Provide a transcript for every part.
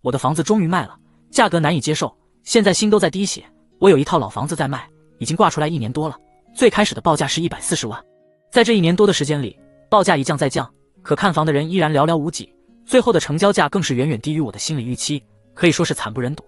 我的房子终于卖了，价格难以接受，现在心都在滴血。我有一套老房子在卖，已经挂出来1年多了，最开始的报价是140万。在这1年多的时间里，报价一降再降，可看房的人依然寥寥无几，最后的成交价更是远远低于我的心理预期，可以说是惨不忍睹。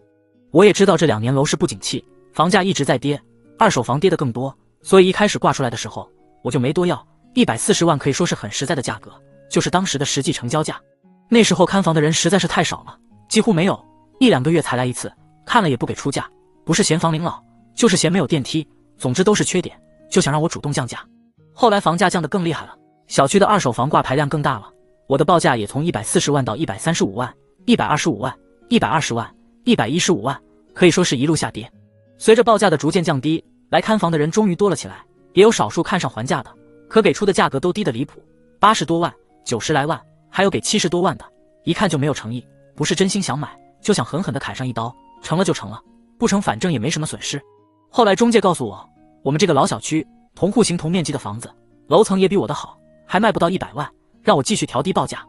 我也知道这2年楼市不景气，房价一直在跌，二手房跌得更多，所以一开始挂出来的时候我就没多要，140万可以说是很实在的价格，就是当时的实际成交价。那时候看房的人实在是太少了，几乎没有，1、2个月才来一次，看了也不给出价，不是嫌房龄老，就是嫌没有电梯，总之都是缺点，就想让我主动降价。后来房价降得更厉害了，小区的二手房挂牌量更大了，我的报价也从140万到135万、125万、120万、115万，可以说是一路下跌。随着报价的逐渐降低，来看房的人终于多了起来，也有少数看上还价的，可给出的价格都低得离谱，80多万、90来万，还有给70多万的，一看就没有诚意，不是真心想买，就想狠狠地砍上一刀，成了就成了，不成反正也没什么损失。后来中介告诉我，我们这个老小区同户型同面积的房子，楼层也比我的好，还卖不到100万，让我继续调低报价。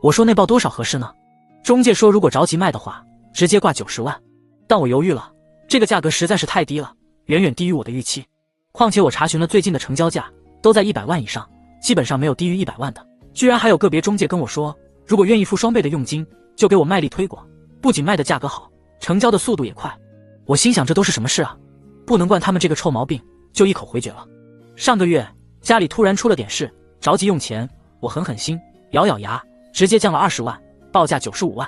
我说那报多少合适呢？中介说如果着急卖的话，直接挂90万。但我犹豫了，这个价格实在是太低了，远远低于我的预期。况且我查询了最近的成交价，都在100万以上，基本上没有低于100万的。居然还有个别中介跟我说，如果愿意付双倍的佣金，就给我卖力推广，不仅卖的价格好，成交的速度也快。我心想这都是什么事啊？不能惯他们这个臭毛病，就一口回绝了。上个月家里突然出了点事，着急用钱，我狠心，咬咬牙，直接降了20万，报价95万。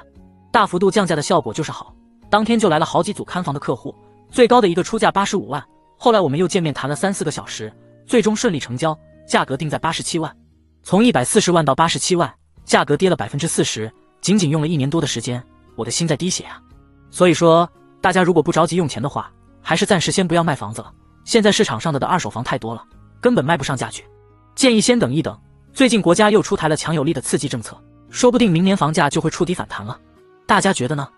大幅度降价的效果就是好，当天就来了好几组看房的客户，最高的一个出价85万，后来我们又见面谈了3、4个小时，最终顺利成交，价格定在87万。从140万到87万，价格跌了40%，仅仅用了1年多的时间，我的心在滴血啊。所以说大家如果不着急用钱的话，还是暂时先不要卖房子了，现在市场上的二手房太多了，根本卖不上价去，建议先等一等。最近国家又出台了强有力的刺激政策，说不定明年房价就会触底反弹了，大家觉得呢？